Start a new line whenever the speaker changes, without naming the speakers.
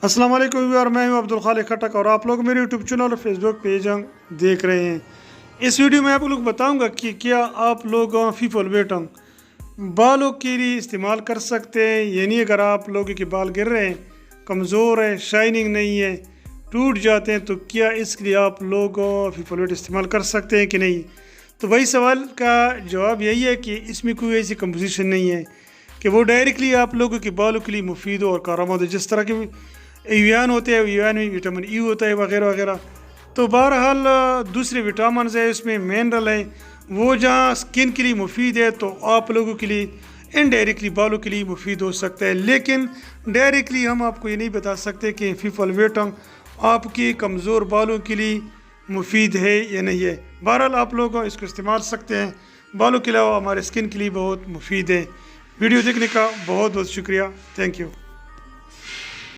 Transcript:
अस्सलाम वालेकुम यार, मैं हूं अब्दुल खालिक खटक और आप लोग मेरे यूट्यूब चैनल और फेसबुक पेज देख रहे हैं। इस वीडियो में आप लोग बताऊंगा कि क्या आप लोग फीफल वेटंग बालों के लिए इस्तेमाल कर सकते हैं। यानी अगर आप लोगों के बाल गिर रहे हैं, कमज़ोर है, शाइनिंग नहीं है, टूट जाते हैं, तो क्या इसके लिए आप लोग फीफल वेट इस्तेमाल कर सकते हैं कि नहीं। तो वही सवाल का जवाब यही है कि इसमें कोई ऐसी कंपोजिशन नहीं है कि वो डायरेक्टली आप लोगों के बालों के लिए मुफीद और कारआमद हो। जिस तरह के एवियान होते हैं, एवियान में विटामिन ई होता है वगैरह वगैरह। तो बहरहाल दूसरे विटामिन है, उसमें मिनरल है, वो जहाँ स्किन के लिए मुफीद है तो आप लोगों के लिए इनडायरेक्टली बालों के लिए मुफीद हो सकता है। लेकिन डायरेक्टली हम आपको ये नहीं बता सकते कि फीफल वेटंग आपके कमज़ोर बालों के लिए मुफीद है या नहीं है। बहरहाल आप लोग इसको इस्तेमाल सकते हैं, बालों के अलावा हमारे स्किन के लिए बहुत मुफीद है। वीडियो देखने का बहुत बहुत शुक्रिया। Thank you.